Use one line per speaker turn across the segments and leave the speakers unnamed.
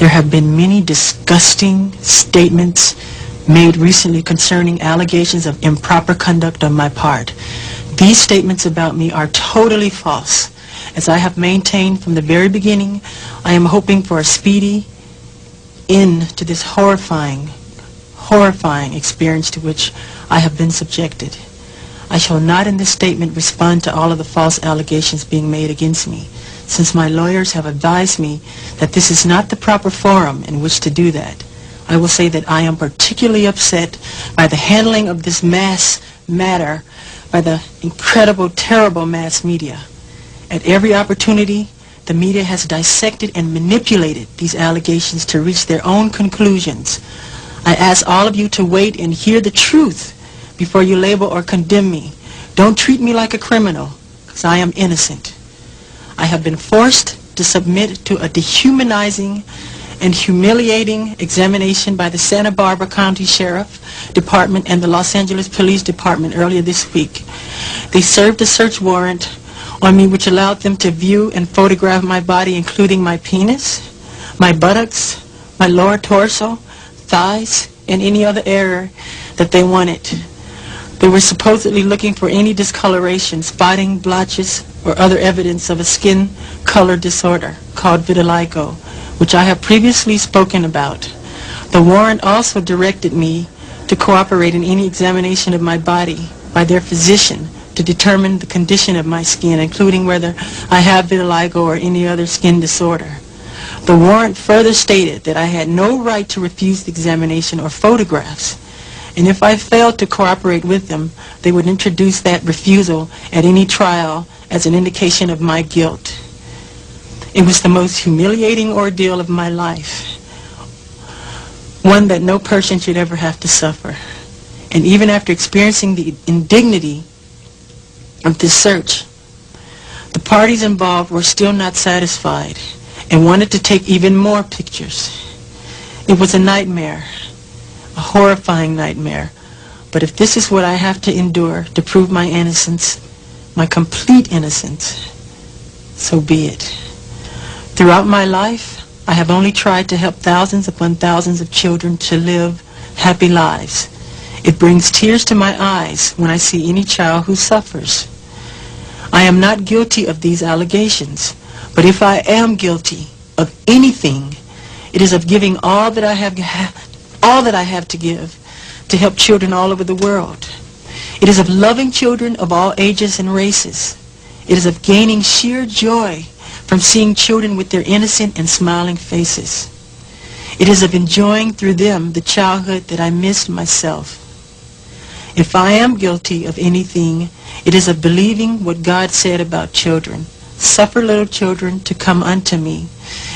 There have been many disgusting statements made recently concerning allegations of improper conduct on my part. These statements about me are totally false. As I have maintained from the very beginning, I am hoping for a speedy end to this horrifying experience to which I have been subjected. I shall not in this statement respond to all of the false allegations being made against me, since my lawyers have advised me that this is not the proper forum in which to do that. I will say that I am particularly upset by the handling of this mass matter by the incredible, terrible mass media. At every opportunity, the media has dissected and manipulated these allegations to reach their own conclusions. I ask all of you to wait and hear the truth before you label or condemn me. Don't treat me like a criminal, because I am innocent. I have been forced to submit to a dehumanizing and humiliating examination by the Santa Barbara County Sheriff Department and the Los Angeles Police Department earlier this week. They served a search warrant on me which allowed them to view and photograph my body, including my penis, my buttocks, my lower torso, thighs, and any other area that they wanted. They were supposedly looking for any discoloration, spotting, blotches, or other evidence of a skin color disorder called vitiligo, which I have previously spoken about. The warrant also directed me to cooperate in any examination of my body by their physician to determine the condition of my skin, including whether I have vitiligo or any other skin disorder. The warrant further stated that I had no right to refuse the examination or photographs, and if I failed to cooperate with them, they would introduce that refusal at any trial as an indication of my guilt. It was the most humiliating ordeal of my life, one that no person should ever have to suffer. And even after experiencing the indignity of this search, the parties involved were still not satisfied and wanted to take even more pictures. It was a nightmare, a horrifying nightmare. But if this is what I have to endure to prove my innocence, my complete innocence, so be it. Throughout my life, I have only tried to help thousands upon thousands of children to live happy lives. It brings tears to my eyes when I see any child who suffers. I am not guilty of these allegations, but if I am guilty of anything, it is of giving all that I have to give to help children all over the world. It is of loving children of all ages and races. It is of gaining sheer joy from seeing children with their innocent and smiling faces. It is of enjoying through them the childhood that I missed myself. If I am guilty of anything, it is of believing what God said about children. Suffer little children to come unto me,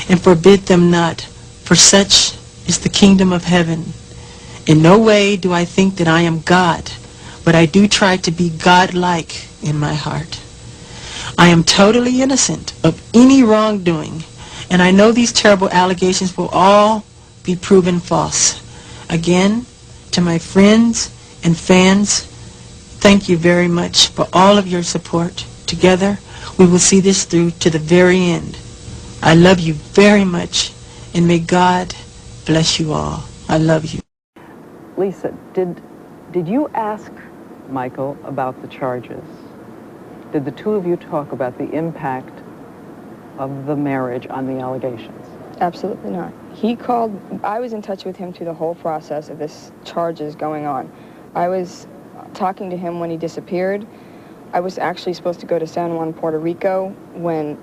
and forbid them not, for such is the kingdom of heaven. In no way do I think that I am God, but I do try to be God-like in my heart. I am totally innocent of any wrongdoing, and I know these terrible allegations will all be proven false. Again, to my friends and fans, thank you very much for all of your support. Together, we will see this through to the very end. I love you very much, and may God bless you all. I love you.
Lisa, did you ask Michael about the charges? Did the two of you talk about the impact of the marriage on the allegations?
Absolutely not. He called, I was in touch with him through the whole process of this charges going on. I was talking to him when he disappeared. I was actually supposed to go to San Juan, Puerto Rico when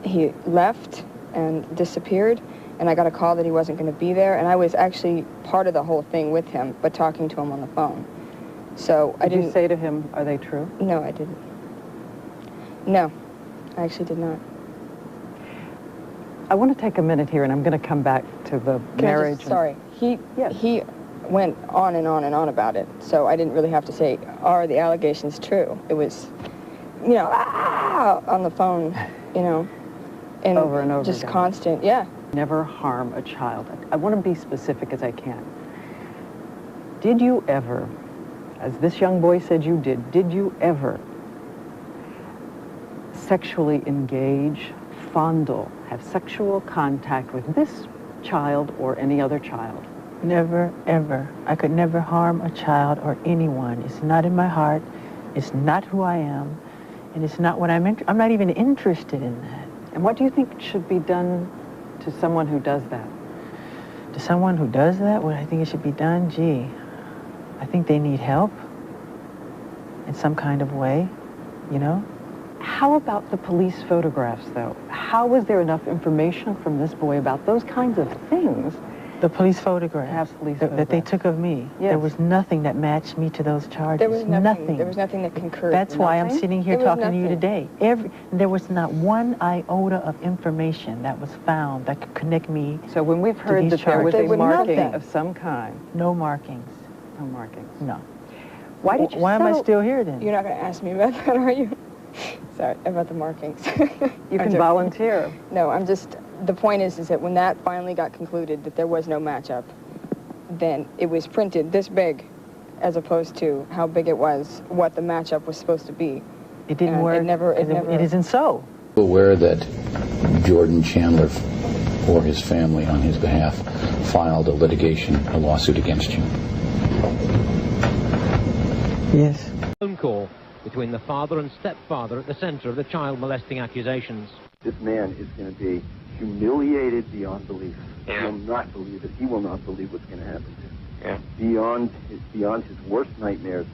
he left and disappeared, and I got a call that he wasn't going to be there, and I was actually part of the whole thing with him, but talking to him on the phone. So I didn't...
Did you say to him, are they true?
No, I didn't. No, I actually did not.
I want to take a minute here, and I'm going to come back to the marriage.
Sorry. He went on and on and on about it, so I didn't really have to say, are the allegations true? It was, you know, on the phone, you know, and
over and over
just
again.
Constant, yeah.
Never harm a child. I want to be specific as I can. Did you ever, as this young boy said you did you ever sexually engage, fondle, have sexual contact with this child or any other child?
Never, ever. I could never harm a child or anyone. It's not in my heart. It's not who I am. And it's not what I'm not even interested in that.
And what do you think should be done to someone who does that?
To someone who does that, what I think it should be done, gee, I think they need help in some kind of way, you know?
How about the police photographs, though? How was there enough information from this boy about those kinds of things?
The police photographs that they took of me.
Yes.
There was nothing that matched me to those charges.
There was nothing. There was nothing that concurred.
That's why I'm sitting here talking to you today. There was not one iota of information that was found that could connect me.
So when we've heard that there was a marking
nothing.
of some kind.
No markings.
No markings.
No.
Why
am I still here then?
You're not going to ask me about that, are you? Sorry, about the markings.
You can volunteer.
No, I'm just... The point is that when that finally got concluded that there was no matchup, then it was printed this big, as opposed to how big it was, what the matchup was supposed to be.
It didn't work. It isn't so.
Aware that Jordan Chandler or his family on his behalf filed a lawsuit against you.
Yes.
Phone call between the father and stepfather at the center of the child molesting accusations.
This man is going to be humiliated beyond belief. He will not believe it. He will not believe what's going to happen to him. Beyond his worst nightmares.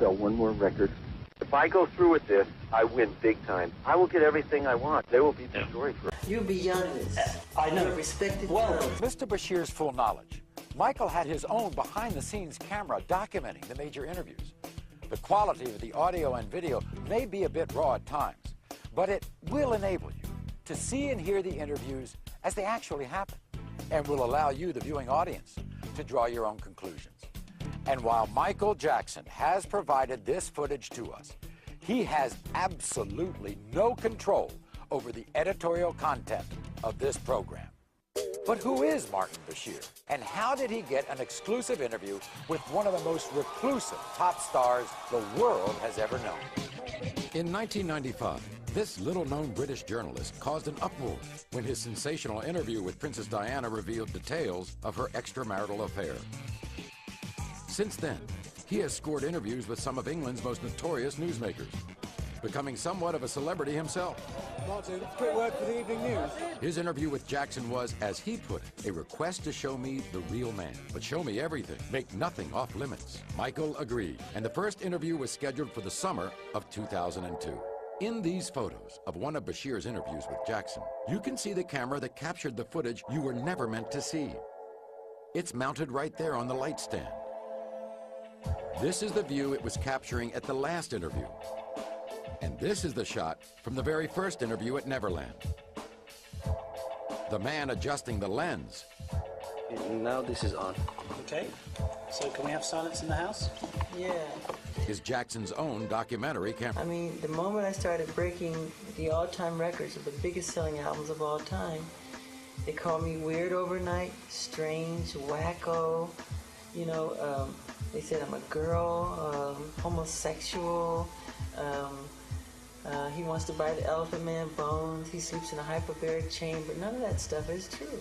Sell one more record. If I go through with this, I win big time. I will get everything I want. There will be the story for it.
You're beyond this. I know. Respected.
Well, Mr. Bashir's full knowledge. Michael had his own behind-the-scenes camera documenting the major interviews. The quality of the audio and video may be a bit raw at times, but it will enable you to see and hear the interviews as they actually happen, and will allow you, the viewing audience, to draw your own conclusions. And while Michael Jackson has provided this footage to us, he has absolutely no control over the editorial content of this program. But who is Martin Bashir? And how did he get an exclusive interview with one of the most reclusive top stars the world has ever known?
In 1995, this little-known British journalist caused an uproar when his sensational interview with Princess Diana revealed details of her extramarital affair. Since then, he has scored interviews with some of England's most notorious newsmakers, becoming somewhat of a celebrity himself.
Martin, quick word for the evening news.
His interview with Jackson was, as he put it, a request to show me the real man. But show me everything, make nothing off limits. Michael agreed, and the first interview was scheduled for the summer of 2002. In these photos of one of Bashir's interviews with Jackson, you can see the camera that captured the footage you were never meant to see. It's mounted right there on the light stand. This is the view it was capturing at the last interview. And this is the shot from the very first interview at Neverland. The man adjusting the lens.
And now this is on.
Okay, so can we have silence in the house?
Yeah.
Is Jackson's own documentary camera.
I mean, the moment I started breaking the all-time records of the biggest selling albums of all time, they called me weird overnight, strange, wacko. You know, they said I'm a girl, homosexual. He wants to buy the Elephant Man bones. He sleeps in a hyperbaric chamber. None of that stuff is true.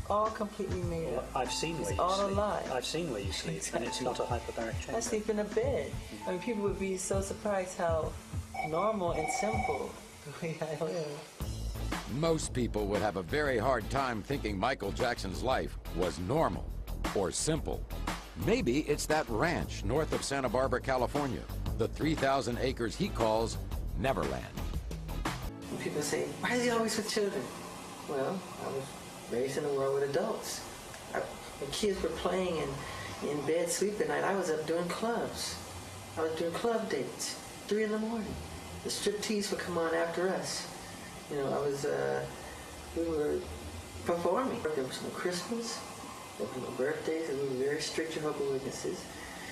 All completely made up.
I've seen where you sleep.
All a lie.
I've seen where you sleep, and it's not a hyperbaric chamber.
I sleep in a bed. I mean, people would be so surprised how normal and simple the way I live.
Most people would have a very hard time thinking Michael Jackson's life was normal or simple. Maybe it's that ranch north of Santa Barbara, California, the 3,000 acres he calls Neverland.
People say, why is he always with children? Well, I was raised in a world with adults. When kids were playing and in bed sleeping at night, I was up doing clubs. I was doing club dates, 3 in the morning. The striptease would come on after us. You know, we were performing. There was no Christmas, there were no birthdays, and we were very strict Jehovah's Witnesses.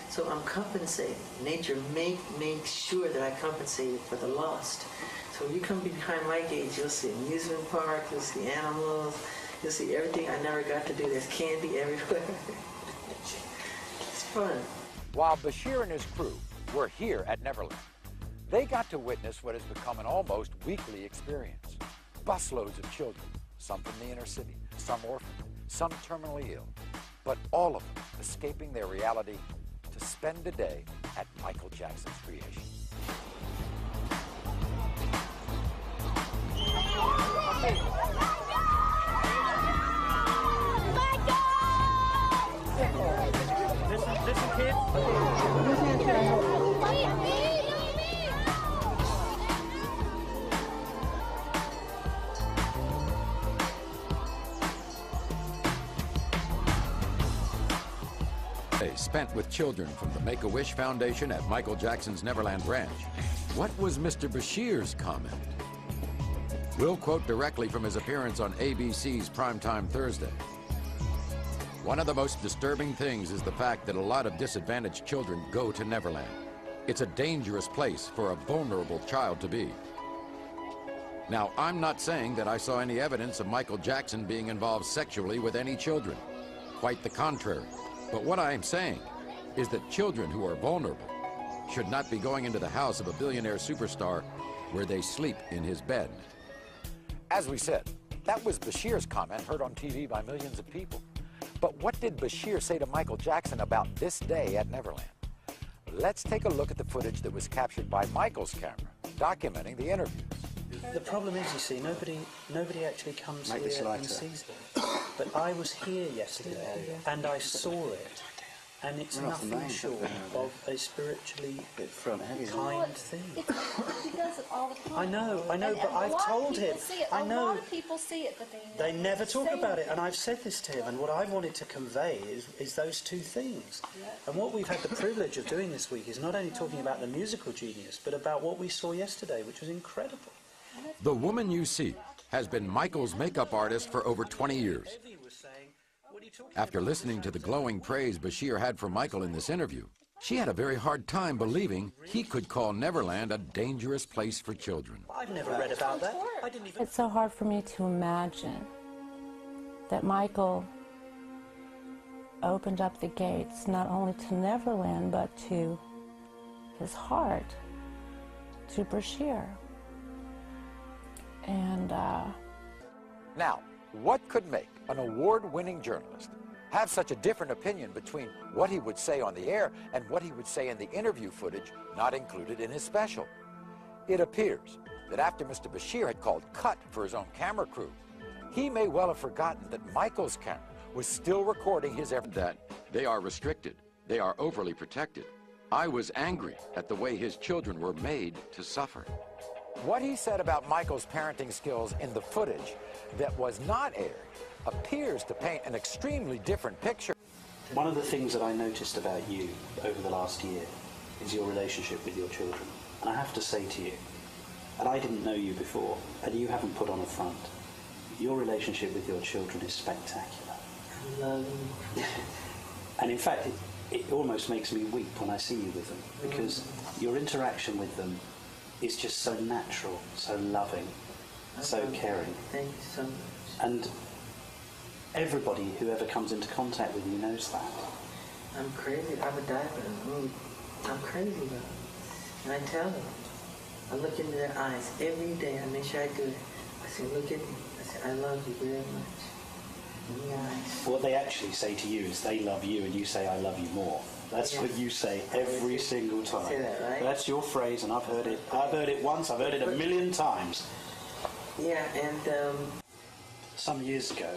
So I'm compensating. Nature makes sure that I compensated for the lost. So when you come behind my gate, you'll see amusement park, you'll see animals, you'll see everything I never got to do. There's candy everywhere. It's fun.
While Bashir and his crew were here at Neverland, they got to witness what has become an almost weekly experience. Busloads of children, some from the inner city, some orphaned, some terminally ill, but all of them escaping their reality to spend a day at Michael Jackson's creation.
Listen, kids.
Day spent with children from the Make-A-Wish Foundation at Michael Jackson's Neverland Ranch. What was Mr. Bashir's comment? We'll quote directly from his appearance on ABC's Primetime Thursday. One of the most disturbing things is the fact that a lot of disadvantaged children go to Neverland. It's a dangerous place for a vulnerable child to be. Now, I'm not saying that I saw any evidence of Michael Jackson being involved sexually with any children. Quite the contrary. But what I am saying is that children who are vulnerable should not be going into the house of a billionaire superstar where they sleep in his bed.
As we said, that was Bashir's comment heard on TV by millions of people. But what did Bashir say to Michael Jackson about this day at Neverland? Let's take a look at the footage that was captured by Michael's camera, documenting the interviews.
The problem is, you see, nobody actually comes here and sees it. But I was here yesterday, and I saw it, and it's nothing short of a spiritually kind thing.
He does it all the time.
I know, but I've told him. I know.
A lot of people see it, but
they never talk about it, and I've said this to him, and what I wanted to convey is those two things. And what we've had the privilege of doing this week is not only talking about the musical genius, but about what we saw yesterday, which was incredible.
The woman you see has been Michael's makeup artist for over 20 years. After listening to the glowing praise Bashir had for Michael in this interview, she had a very hard time believing he could call Neverland a dangerous place for children.
I've never read about that. I didn't even...
It's so hard for me to imagine that Michael opened up the gates not only to Neverland, but to his heart, to Bashir. And
Now, what could make an award-winning journalist have such a different opinion between what he would say on the air and what he would say in the interview footage not included in his special? It appears that after Mr. Bashir had called cut for his own camera crew, he may well have forgotten that Michael's camera was still recording his every...
That they are restricted, they are overly protected. I was angry at the way his children were made to suffer.
What he said about Michael's parenting skills in the footage that was not aired appears to paint an extremely different picture.
One of the things that I noticed about you over the last year is your relationship with your children. And I have to say to you, and I didn't know you before, and you haven't put on a front, your relationship with your children is spectacular.
I love them.
And in fact, it almost makes me weep when I see you with them, because your interaction with them is just so natural, so loving, so caring.
Thank you so much.
And everybody who ever comes into contact with you knows that.
I'm crazy. I would die for them. I'm crazy about them. And I tell them. I look into their eyes every day. I make sure I do it. I say, look at me. I say, I love you very much. In your eyes.
What they actually say to you is they love you and you say, I love you more. That's what you say every single time.
Say that, right?
That's your phrase, and I've heard it. I've heard it once, I've heard it a million times.
Yeah, and
some years ago,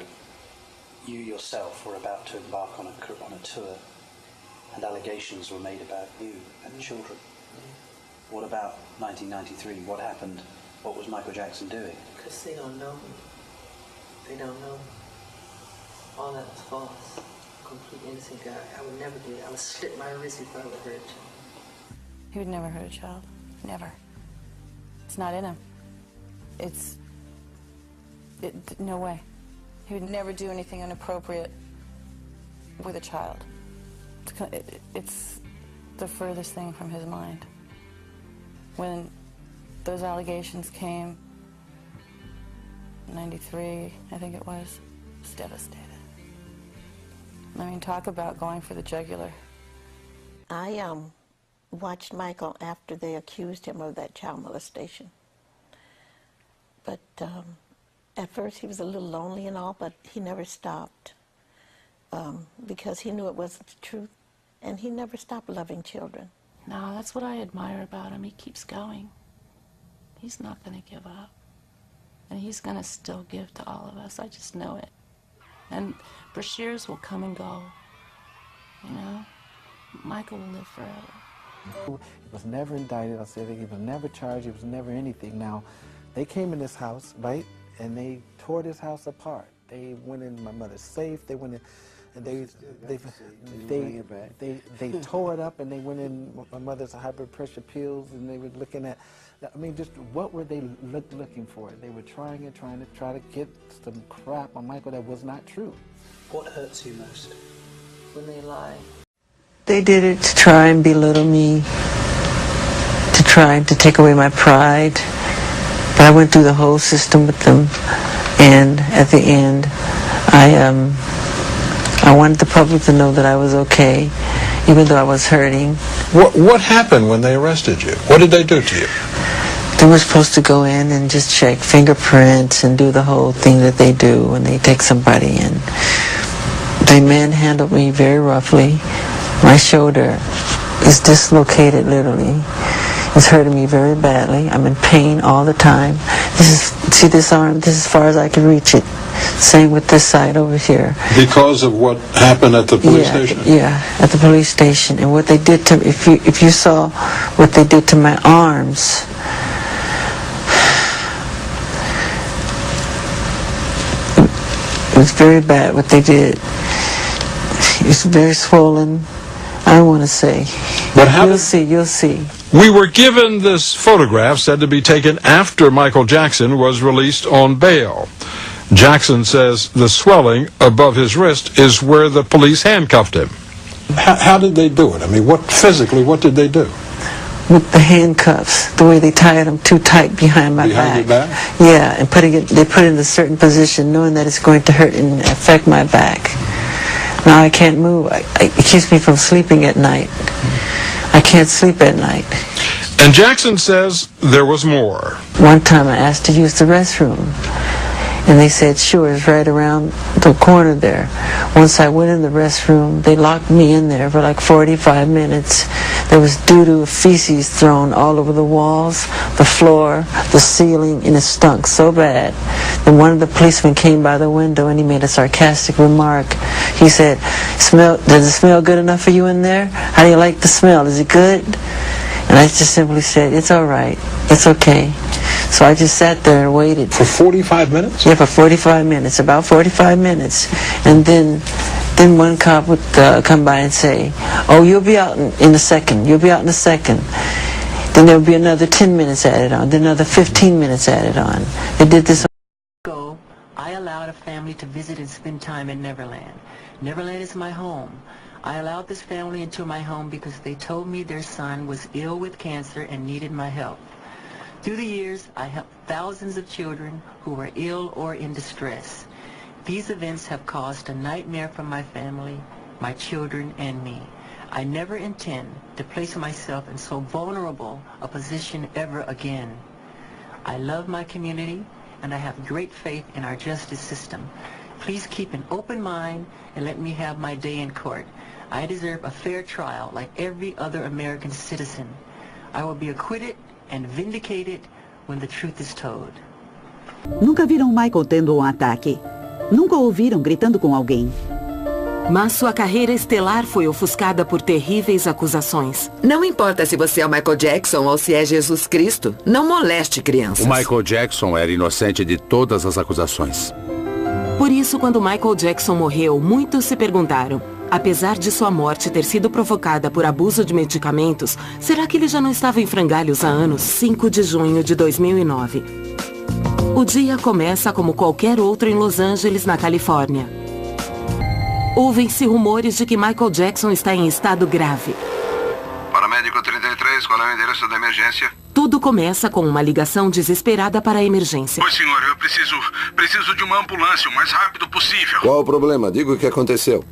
you yourself were about to embark on a tour, and allegations were made about you and children. What about 1993? What happened? What was Michael Jackson doing?
because they don't know me. They don't know me. All that was false. Complete innocent guy. I would never do that. I would slit my wrist if I would hurt you.
he would never hurt a child. Never. It's not in him. No way. He would never do anything inappropriate with a child. It's the furthest thing from his mind. When those allegations came, 93, I think it was devastated. I mean, talk about going for the jugular.
I watched Michael after they accused him of that child molestation. But At first he was a little lonely and all, but he never stopped because he knew it wasn't the truth, and he never stopped loving children.
No, that's what I admire about him. He keeps going. He's not going to give up. And he's going to still give to all of us. I just know it. And Brashears will come and go. You know? Michael will live forever.
He was never indicted. I said he was never charged. He was never anything. Now, they came in this house, right? And they tore this house apart. They went in my mother's safe. They went in, and they tore it up, and they went in my mother's high blood pressure pills, and they were looking at. I mean, just what were they looking for? They were trying to get some crap on Michael that was not true.
What hurts you most?
When they lie.
They did it to try and belittle me, to try to take away my pride. But I went through the whole system with them, and at the end, I wanted the public to know that I was okay, even though I was hurting.
What happened when they arrested you? What did they do to you?
They were supposed to go in and just check fingerprints and do the whole thing that they do when they take somebody in. They manhandled me very roughly. My shoulder is dislocated, literally. It's hurting me very badly. I'm in pain all the time. See this arm? This is as far as I can reach it. Same with this side over here.
Because of what happened at the police station?
Yeah, at the police station. And what they did to, if you saw what they did to my arms, it was very bad what they did. It's very swollen. I don't want to say.
What happened?
You'll see.
We were given this photograph said to be taken after Michael Jackson was released on bail. Jackson says the swelling above his wrist is where the police handcuffed him. How did they do it? I mean, what did they do?
With the handcuffs, the way they tied them too tight behind my back.
Behind your back?
Yeah, and they put it in a certain position knowing that it's going to hurt and affect my back. Now I can't move. It keeps me from sleeping at night. I can't sleep at night.
And Jackson says there was more.
One time I asked to use the restroom, and they said, sure, it's right around the corner there. Once I went in the restroom, they locked me in there for like 45 minutes. There was doo-doo, feces thrown all over the walls, the floor, the ceiling, and it stunk so bad. Then one of the policemen came by the window and he made a sarcastic remark. He said, does it smell good enough for you in there? How do you like the smell? Is it good? And I just simply said, it's all right. It's okay. So I just sat there and waited.
For 45 minutes?
Yeah, for 45 minutes, about 45 minutes. And then one cop would come by and say, oh, you'll be out in a second. You'll be out in a second. Then there would be another 10 minutes added on, then another 15 minutes added on. They did this. I allowed a family to visit and spend time in Neverland. Neverland is my home. I allowed this family into my home because they told me their son was ill with cancer and needed my help. Through the years, I helped thousands of children who were ill or in distress. These events have caused a nightmare for my family, my children, and me. I never intend to place myself in so vulnerable a position ever again. I love my community, and I have great faith in our justice system. Please keep an open mind and let me have my day in court. I deserve a fair trial like every other American citizen. I will be acquitted and vindicated when the truth is told.
Nunca viram Michael tendo um ataque. Nunca o ouviram gritando com alguém.
Mas sua carreira estelar foi ofuscada por terríveis acusações.
Não importa se você é o Michael Jackson ou se é Jesus Cristo, não moleste crianças.
O Michael Jackson era inocente de todas as acusações.
Por isso, quando Michael Jackson morreu, muitos se perguntaram, apesar de sua morte ter sido provocada por abuso de medicamentos, será que ele já não estava em frangalhos há anos? 5 de junho de 2009. O dia começa como qualquer outro em Los Angeles, na Califórnia. Ouvem-se rumores de que Michael Jackson está em estado grave.
Paramédico 33, qual é o endereço da emergência?
Tudo começa com uma ligação desesperada para a emergência.
Oi, senhor, eu preciso de uma ambulância o mais rápido possível.
Qual o problema? Diga o que aconteceu.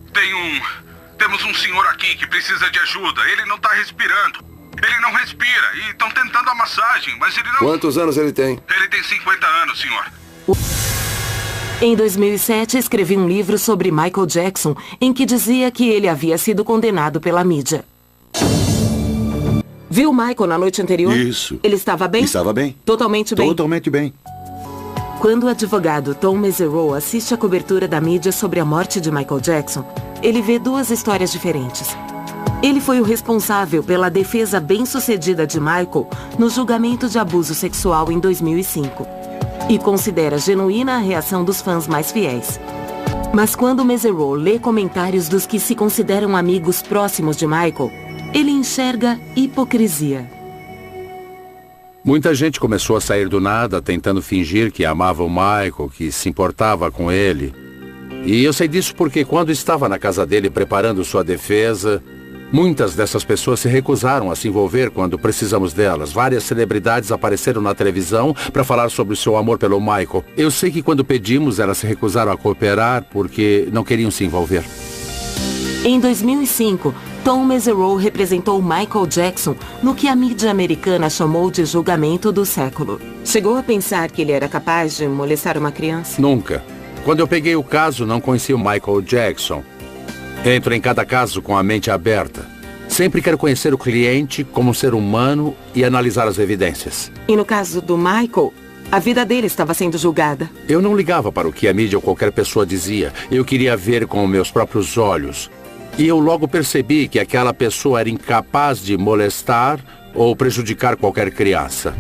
Temos um senhor aqui que precisa de ajuda. Ele não está respirando. Ele não respira e estão tentando a massagem, mas ele não...
Quantos anos ele tem?
Ele tem 50 anos, senhor.
Em 2007, escrevi um livro sobre Michael Jackson, em que dizia que ele havia sido condenado pela mídia. Viu Michael na noite anterior?
Isso.
Ele estava bem?
Estava bem.
Totalmente bem?
Totalmente bem.
Quando o advogado Tom Mesereau assiste a cobertura da mídia sobre a morte de Michael Jackson, ele vê duas histórias diferentes. Ele foi o responsável pela defesa bem-sucedida de Michael no julgamento de abuso sexual em 2005 e considera genuína a reação dos fãs mais fiéis. Mas quando Mesereau lê comentários dos que se consideram amigos próximos de Michael, ele enxerga hipocrisia.
Muita gente começou a sair do nada, tentando fingir que amava o Michael, que se importava com ele. E eu sei disso porque quando estava na casa dele preparando sua defesa, muitas dessas pessoas se recusaram a se envolver quando precisamos delas. Várias celebridades apareceram na televisão para falar sobre o seu amor pelo Michael. Eu sei que quando pedimos, elas se recusaram a cooperar porque não queriam se envolver.
Em 2005, Tom Mesereau representou Michael Jackson no que a mídia americana chamou de julgamento do século. Chegou a pensar que ele era capaz de molestar uma criança?
Nunca. Quando eu peguei o caso, não conhecia o Michael Jackson. Entro em cada caso com a mente aberta. Sempre quero conhecer o cliente como ser humano e analisar as evidências.
E no caso do Michael, a vida dele estava sendo julgada.
Eu não ligava para o que a mídia ou qualquer pessoa dizia. Eu queria ver com meus próprios olhos. E eu logo percebi que aquela pessoa era incapaz de molestar ou prejudicar qualquer criança.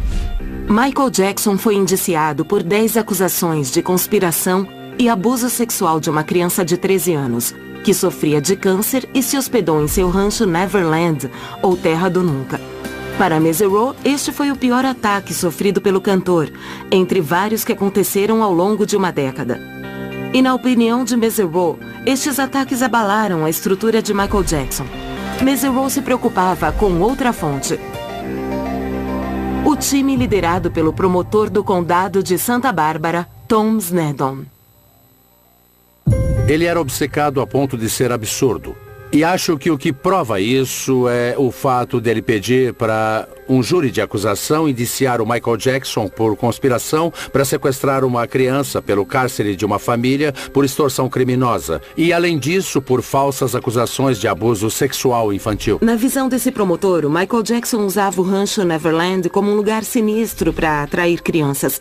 Michael Jackson foi indiciado por 10 acusações de conspiração e abuso sexual de uma criança de 13 anos, que sofria de câncer e se hospedou em seu rancho Neverland, ou Terra do Nunca. Para Mesereau, este foi o pior ataque sofrido pelo cantor, entre vários que aconteceram ao longo de uma década. E na opinião de Mesereau, estes ataques abalaram a estrutura de Michael Jackson. Mesereau se preocupava com outra fonte. O time liderado pelo promotor do condado de Santa Bárbara, Tom Sneddon.
Ele era obcecado a ponto de ser absurdo. E acho que o que prova isso é o fato dele pedir para um júri de acusação indiciar o Michael Jackson por conspiração para sequestrar uma criança pelo cárcere de uma família por extorsão criminosa. E, além disso, por falsas acusações de abuso sexual infantil.
Na visão desse promotor, o Michael Jackson usava o rancho Neverland como um lugar sinistro para atrair crianças.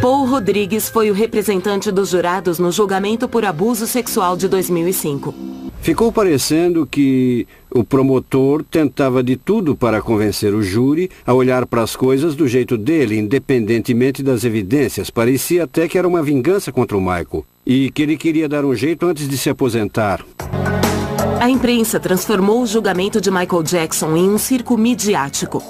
Paul Rodrigues foi o representante dos jurados no julgamento por abuso sexual de 2005.
Ficou parecendo que o promotor tentava de tudo para convencer o júri a olhar para as coisas do jeito dele, independentemente das evidências. Parecia até que era uma vingança contra o Michael e que ele queria dar um jeito antes de se aposentar.
A imprensa transformou o julgamento de Michael Jackson em um circo midiático.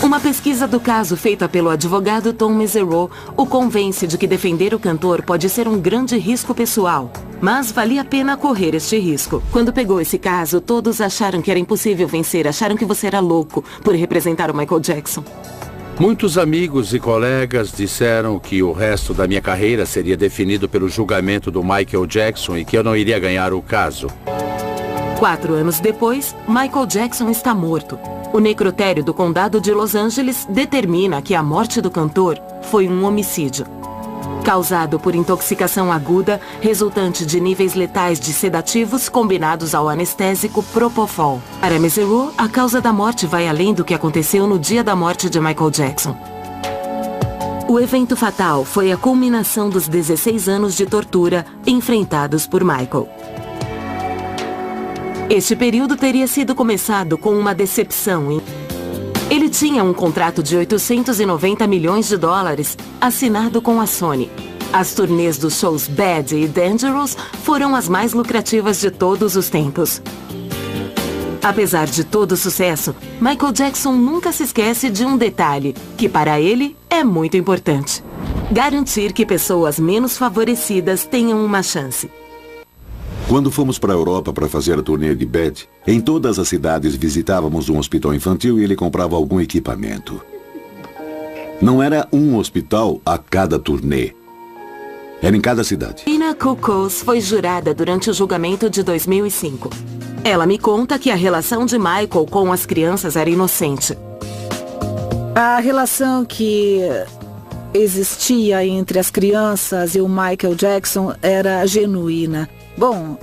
Uma pesquisa do caso feita pelo advogado Tom Mesereau o convence de que defender o cantor pode ser um grande risco pessoal, mas valia a pena correr este risco. Quando pegou esse caso, todos acharam que era impossível vencer, acharam que você era louco por representar o Michael Jackson.
Muitos amigos e colegas disseram que o resto da minha carreira seria definido pelo julgamento do Michael Jackson e que eu não iria ganhar o caso.
4 anos depois, Michael Jackson está morto. O necrotério do condado de Los Angeles determina que a morte do cantor foi um homicídio, causado por intoxicação aguda resultante de níveis letais de sedativos combinados ao anestésico Propofol. Para Mesereau, a causa da morte vai além do que aconteceu no dia da morte de Michael Jackson. O evento fatal foi a culminação dos 16 anos de tortura enfrentados por Michael. Este período teria sido começado com uma decepção. Ele tinha um contrato de 890 milhões de dólares assinado com a Sony. As turnês dos shows Bad e Dangerous foram as mais lucrativas de todos os tempos. Apesar de todo o sucesso, Michael Jackson nunca se esquece de um detalhe, que para ele é muito importante: garantir que pessoas menos favorecidas tenham uma chance.
Quando fomos para a Europa para fazer a turnê de Bad, em todas as cidades visitávamos um hospital infantil e ele comprava algum equipamento. Não era um hospital a cada turnê. Era em cada cidade.
Tina Kukos foi jurada durante o julgamento de 2005. Ela me conta que a relação de Michael com as crianças era inocente.
A relação que
existia entre as crianças e o Michael Jackson era genuína. Bom,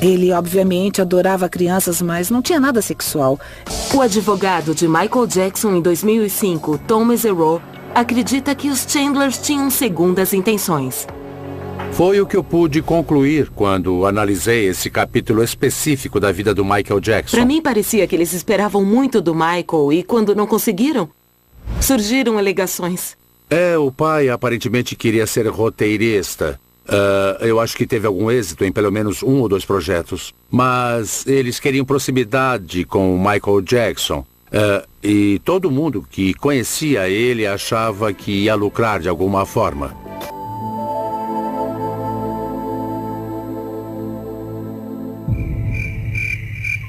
ele obviamente adorava crianças, mas não tinha nada sexual.
O advogado de Michael Jackson em 2005, Tom Mesereau, acredita que os Chandlers tinham segundas intenções.
Foi o que eu pude concluir quando analisei esse capítulo específico da vida do Michael Jackson.
Para mim parecia que eles esperavam muito do Michael e quando não conseguiram, surgiram alegações.
O pai aparentemente queria ser roteirista. Eu acho que teve algum êxito em pelo menos 1 ou 2 projetos. Mas eles queriam proximidade com o Michael Jackson. E todo mundo que conhecia ele achava que ia lucrar de alguma forma.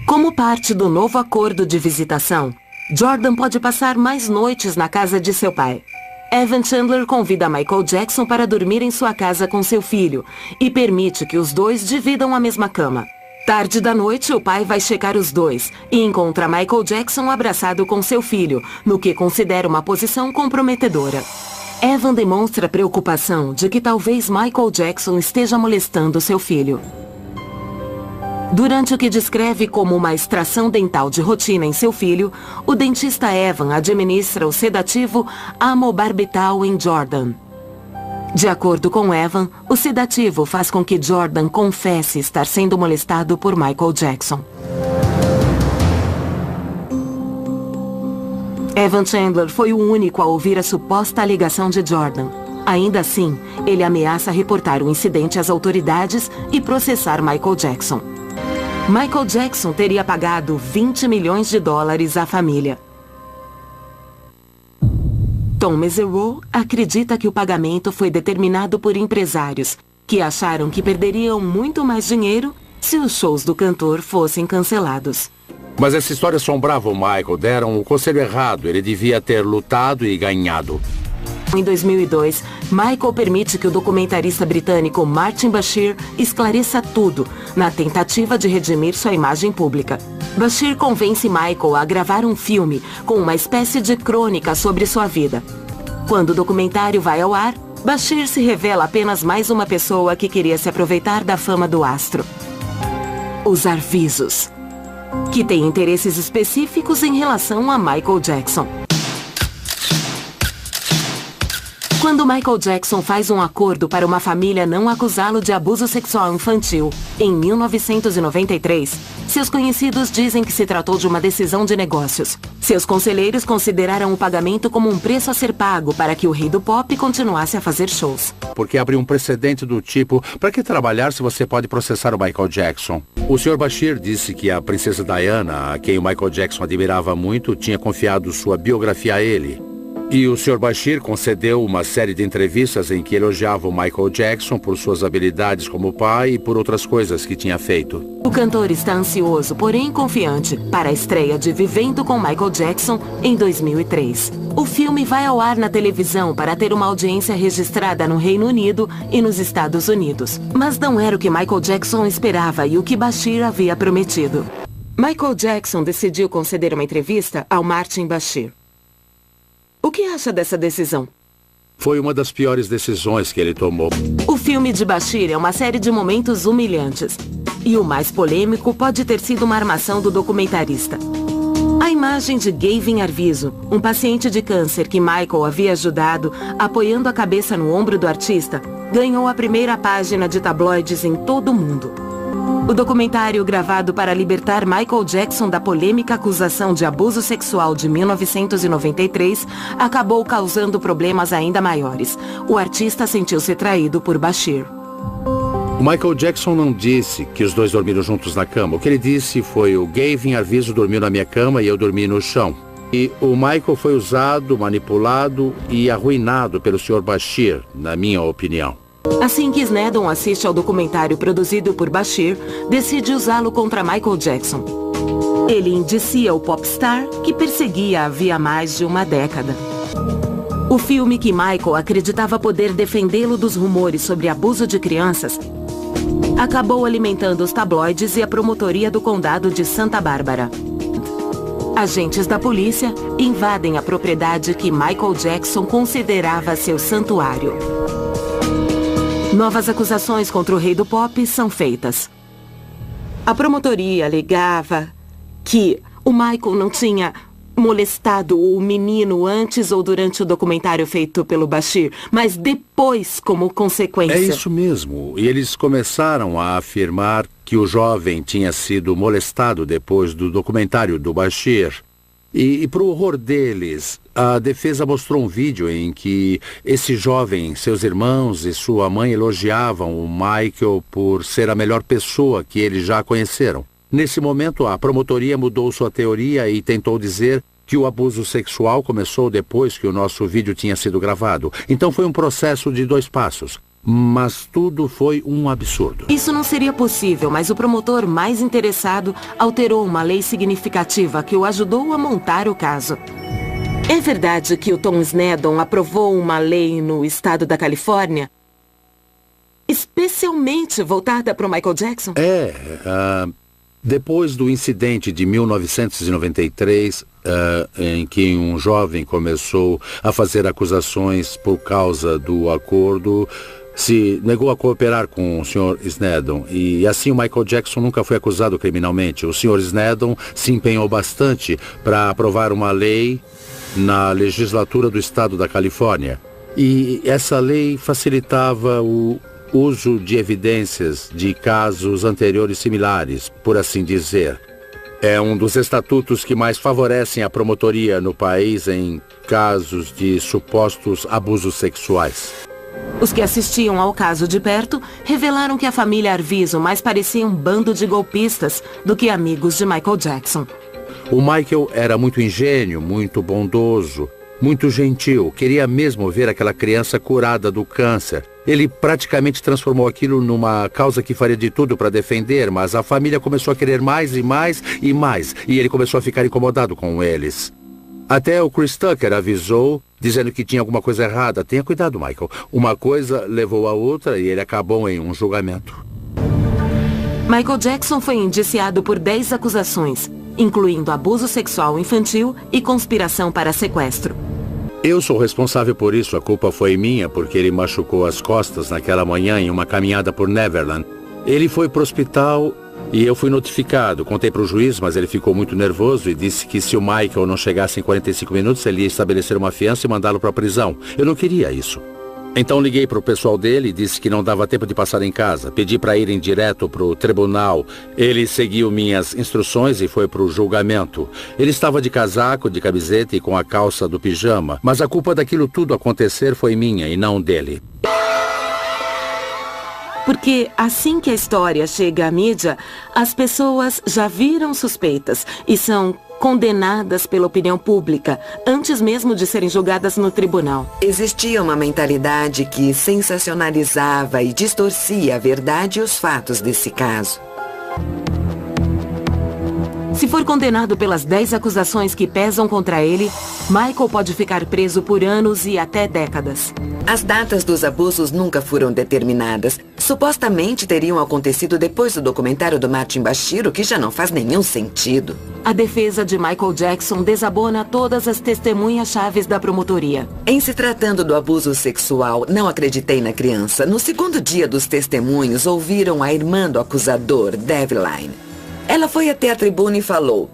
Como parte do novo acordo de visitação, Jordan pode passar mais noites na casa de seu pai. Evan Chandler convida Michael Jackson para dormir em sua casa com seu filho e permite que os dois dividam a mesma cama. Tarde da noite, o pai vai checar os dois e encontra Michael Jackson abraçado com seu filho, no que considera uma posição comprometedora. Evan demonstra preocupação de que talvez Michael Jackson esteja molestando seu filho. Durante o que descreve como uma extração dental de rotina em seu filho, o dentista Evan administra o sedativo amobarbital em Jordan. De acordo com Evan, o sedativo faz com que Jordan confesse estar sendo molestado por Michael Jackson. Evan Chandler foi o único a ouvir a suposta alegação de Jordan. Ainda assim, ele ameaça reportar o incidente às autoridades e processar Michael Jackson. Michael Jackson teria pagado $20 milhões à família. Tom Mesereau acredita que o pagamento foi determinado por empresários, que acharam que perderiam muito mais dinheiro se os shows do cantor fossem cancelados.
Mas essa história assombrava o Michael. Deram o conselho errado. Ele devia ter lutado e ganhado.
Em 2002, Michael permite que o documentarista britânico Martin Bashir esclareça tudo, na tentativa de redimir sua imagem pública. Bashir convence Michael a gravar um filme com uma espécie de crônica sobre sua vida. Quando o documentário vai ao ar, Bashir se revela apenas mais uma pessoa que queria se aproveitar da fama do astro. Os Arvisos, que têm interesses específicos em relação a Michael Jackson. Quando Michael Jackson faz um acordo para uma família não acusá-lo de abuso sexual infantil, em 1993, seus conhecidos dizem que se tratou de uma decisão de negócios. Seus conselheiros consideraram o pagamento como um preço a ser pago para que o rei do pop continuasse a fazer shows.
Porque abriu um precedente do tipo, para que trabalhar se você pode processar o Michael Jackson? O Sr. Bashir disse que a princesa Diana, a quem o Michael Jackson admirava muito, tinha confiado sua biografia a ele. E o Sr. Bashir concedeu uma série de entrevistas em que elogiava o Michael Jackson por suas habilidades como pai e por outras coisas que tinha feito.
O cantor está ansioso, porém confiante, para a estreia de Vivendo com Michael Jackson em 2003. O filme vai ao ar na televisão para ter uma audiência registrada no Reino Unido e nos Estados Unidos. Mas não era o que Michael Jackson esperava e o que Bashir havia prometido. Michael Jackson decidiu conceder uma entrevista ao Martin Bashir. O que acha dessa decisão?
Foi uma das piores decisões que ele tomou.
O filme de Bashir é uma série de momentos humilhantes. E o mais polêmico pode ter sido uma armação do documentarista. A imagem de Gavin Arvizo, um paciente de câncer que Michael havia ajudado, apoiando a cabeça no ombro do artista, ganhou a primeira página de tabloides em todo o mundo. O documentário, gravado para libertar Michael Jackson da polêmica acusação de abuso sexual de 1993, acabou causando problemas ainda maiores. O artista sentiu-se traído por Bashir.
O Michael Jackson não disse que os dois dormiram juntos na cama. O que ele disse foi: o Gavin Arvizo dormiu na minha cama e eu dormi no chão. E o Michael foi usado, manipulado e arruinado pelo Sr. Bashir, na minha opinião.
Assim que Snedon assiste ao documentário produzido por Bashir, decide usá-lo contra Michael Jackson. Ele indicia o popstar que perseguia havia mais de uma década. O filme que Michael acreditava poder defendê-lo dos rumores sobre abuso de crianças acabou alimentando os tabloides e a promotoria do condado de Santa Bárbara. Agentes da polícia invadem a propriedade que Michael Jackson considerava seu santuário. Novas acusações contra o rei do pop são feitas. A promotoria alegava que o Michael não tinha molestado o menino antes ou durante o documentário feito pelo Bashir, mas depois como consequência.
É isso mesmo. E eles começaram a afirmar que o jovem tinha sido molestado depois do documentário do Bashir. E para o horror deles, a defesa mostrou um vídeo em que esse jovem, seus irmãos e sua mãe elogiavam o Michael por ser a melhor pessoa que eles já conheceram. Nesse momento, a promotoria mudou sua teoria e tentou dizer que o abuso sexual começou depois que o nosso vídeo tinha sido gravado. Então foi um processo de 2 passos. Mas tudo foi um absurdo.
Isso não seria possível, mas o promotor mais interessado alterou uma lei significativa que o ajudou a montar o caso. É verdade que o Tom Sneddon aprovou uma lei no estado da Califórnia especialmente voltada para o Michael Jackson?
Depois do incidente de 1993, em que um jovem começou a fazer acusações por causa do acordo, se negou a cooperar com o Sr. Sneddon e assim o Michael Jackson nunca foi acusado criminalmente. O Sr. Sneddon se empenhou bastante para aprovar uma lei na legislatura do estado da Califórnia. E essa lei facilitava o uso de evidências de casos anteriores similares, por assim dizer. É um dos estatutos que mais favorecem a promotoria no país em casos de supostos abusos sexuais.
Os que assistiam ao caso de perto revelaram que a família Arvizo mais parecia um bando de golpistas do que amigos de Michael Jackson.
O Michael era muito ingênuo, muito bondoso, muito gentil. Queria mesmo ver aquela criança curada do câncer. Ele praticamente transformou aquilo numa causa que faria de tudo para defender, mas a família começou a querer mais e mais e mais, e ele começou a ficar incomodado com eles. Até o Chris Tucker avisou, dizendo que tinha alguma coisa errada. Tenha cuidado, Michael. Uma coisa levou a outra e ele acabou em um julgamento.
Michael Jackson foi indiciado por 10 acusações, incluindo abuso sexual infantil e conspiração para sequestro.
Eu sou responsável por isso. A culpa foi minha, porque ele machucou as costas naquela manhã em uma caminhada por Neverland. Ele foi para o hospital e eu fui notificado. Contei para o juiz, mas ele ficou muito nervoso e disse que se o Michael não chegasse em 45 minutos, ele ia estabelecer uma fiança e mandá-lo para a prisão. Eu não queria isso. Então liguei para o pessoal dele e disse que não dava tempo de passar em casa. Pedi para irem direto para o tribunal. Ele seguiu minhas instruções e foi para o julgamento. Ele estava de casaco, de camiseta e com a calça do pijama. Mas a culpa daquilo tudo acontecer foi minha e não dele.
Porque assim que a história chega à mídia, as pessoas já viram suspeitas e são condenadas pela opinião pública, antes mesmo de serem julgadas no tribunal.
Existia uma mentalidade que sensacionalizava e distorcia a verdade e os fatos desse caso.
Se for condenado pelas 10 acusações que pesam contra ele, Michael pode ficar preso por anos e até décadas.
As datas dos abusos nunca foram determinadas. Supostamente teriam acontecido depois do documentário do Martin Bashir, o que já não faz nenhum sentido.
A defesa de Michael Jackson desabona todas as testemunhas-chaves da promotoria.
Em se tratando do abuso sexual, não acreditei na criança. No segundo dia dos testemunhos, ouviram a irmã do acusador, Devline. Ela foi até a tribuna e falou: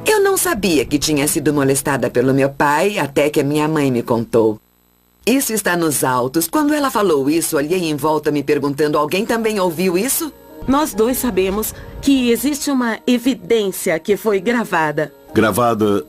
"Eu não sabia que tinha sido molestada pelo meu pai até que a minha mãe me contou." Isso está nos autos. Quando ela falou isso, olhei em volta me perguntando: alguém também ouviu isso?
Nós dois sabemos que existe uma evidência que foi gravada.
Gravada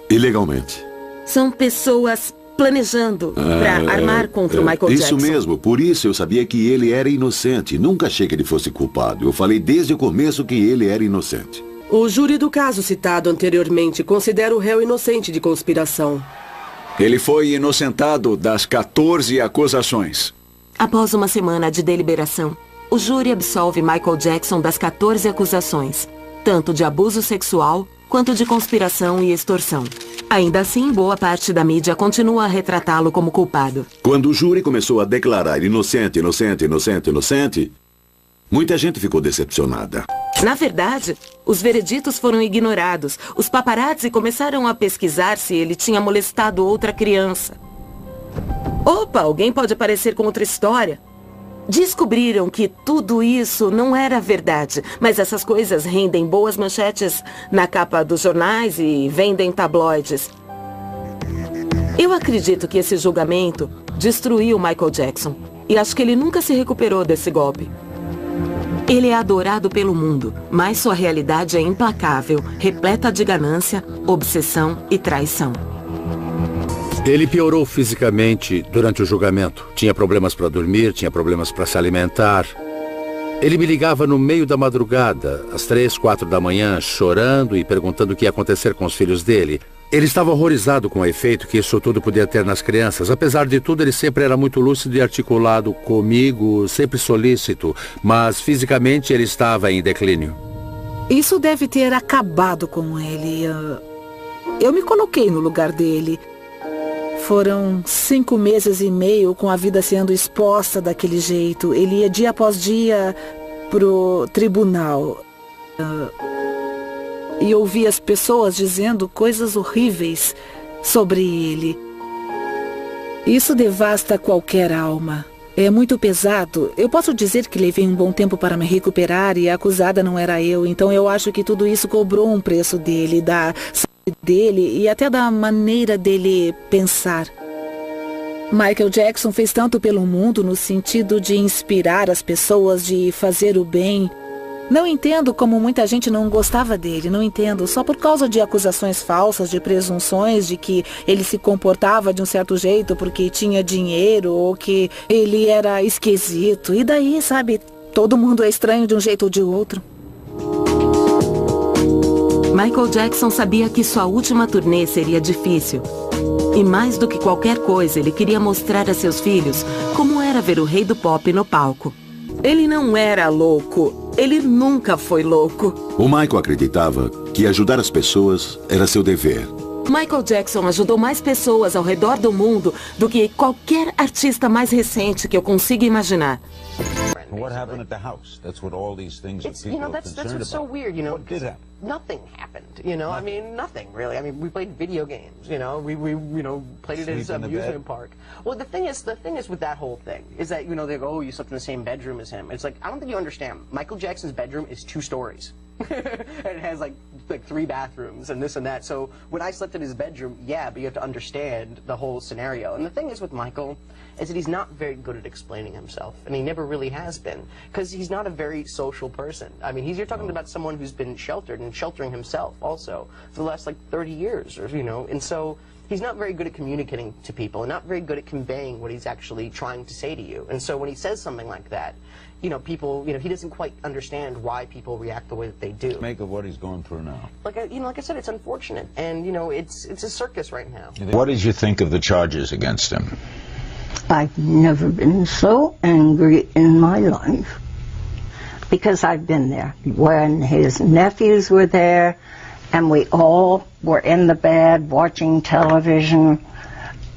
ilegalmente.
São pessoas planejando para armar contra o Michael Jackson.
Isso mesmo, por isso eu sabia que ele era inocente. Nunca achei que ele fosse culpado. Eu falei desde o começo que ele era inocente.
O júri do caso citado anteriormente considera o réu inocente de conspiração.
Ele foi inocentado das 14 acusações.
Após uma semana de deliberação, o júri absolve Michael Jackson das 14 acusações, tanto de abuso sexual quanto de conspiração e extorsão. Ainda assim, boa parte da mídia continua a retratá-lo como culpado.
Quando o júri começou a declarar inocente, inocente, inocente, inocente, muita gente ficou decepcionada.
Na verdade, os vereditos foram ignorados. Os paparazzi começaram a pesquisar se ele tinha molestado outra criança. Opa, alguém pode aparecer com outra história. Descobriram que tudo isso não era verdade, mas essas coisas rendem boas manchetes na capa dos jornais e vendem tabloides. Eu acredito que esse julgamento destruiu Michael Jackson e acho que ele nunca se recuperou desse golpe. Ele é adorado pelo mundo, mas sua realidade é implacável, repleta de ganância, obsessão e traição.
Ele piorou fisicamente durante o julgamento. Tinha problemas para dormir, tinha problemas para se alimentar. Ele me ligava no meio da madrugada, às 3, 4 da manhã, chorando e perguntando o que ia acontecer com os filhos dele. Ele estava horrorizado com o efeito que isso tudo podia ter nas crianças. Apesar de tudo, ele sempre era muito lúcido e articulado comigo, sempre solícito, mas fisicamente ele estava em declínio.
Isso deve ter acabado com ele. Eu me coloquei no lugar dele. Foram 5 meses e meio com a vida sendo exposta daquele jeito. Ele ia dia após dia pro tribunal. E ouvia as pessoas dizendo coisas horríveis sobre ele. Isso devasta qualquer alma. É muito pesado. Eu posso dizer que levei um bom tempo para me recuperar e a acusada não era eu. Então eu acho que tudo isso cobrou um preço dele, da saúde dele e até da maneira dele pensar. Michael Jackson fez tanto pelo mundo no sentido de inspirar as pessoas, de fazer o bem. Não entendo como muita gente não gostava dele, não entendo. Só por causa de acusações falsas, de presunções de que ele se comportava de um certo jeito porque tinha dinheiro ou que ele era esquisito. E daí, sabe, todo mundo é estranho de um jeito ou de outro.
Michael Jackson sabia que sua última turnê seria difícil. E mais do que qualquer coisa, ele queria mostrar a seus filhos como era ver o rei do pop no palco. Ele não era louco. Ele nunca foi louco.
O Michael acreditava que ajudar as pessoas era seu dever.
Michael Jackson ajudou mais pessoas ao redor do mundo do que qualquer artista mais recente que eu consiga imaginar.
What happened at the house? That's what all these things
It's, you know, that's what's so weird, you know.
What did happen?
Nothing happened, you know. I mean, nothing really. I mean, we played video games, you know. We played it at his amusement park. Well, the thing is with that whole thing is that, you know, they go, oh, you slept in the same bedroom as him. It's like, I don't think you understand. Michael Jackson's bedroom is 2 stories. And it has like 3 bathrooms and this and that. So when I slept in his bedroom, yeah, but you have to understand the whole scenario. And the thing is with Michael is that he's not very good at explaining himself, and he never really has been, because he's not a very social person. I mean, you're talking about someone who's been sheltered and sheltering himself also for the last like 30 years, or you know, and so he's not very good at communicating to people and not very good at conveying what he's actually trying to say to you. And so when he says something like that, you know, people, you know, he doesn't quite understand why people react the way that they do.
Make of what he's going through now.
Like, you know, like I said, it's unfortunate, and you know, it's a circus right now.
What did you think of the charges against him?
I've never been so angry in my life, because I've been there. When his nephews were there, and we all were in the bed watching television,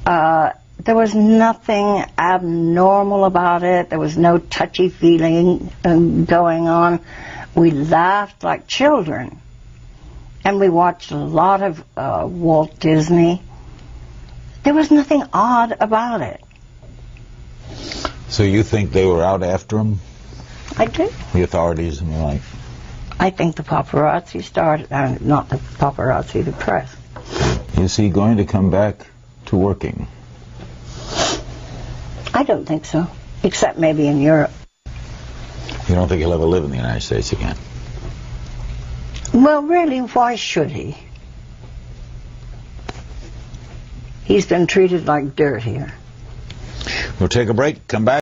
there was nothing abnormal about it. There was no touchy feeling going on. We laughed like children. And we watched a lot of Walt Disney. There was nothing odd about it.
So you think they were out after him?
I do.
The authorities and the like?
I think the paparazzi started, not the paparazzi, the press.
Is he going to come back to working?
I don't think so, except maybe in Europe.
You don't think he'll ever live in the United States again?
Well, really, why should he? He's been treated like dirt here.
We'll take a break, come back.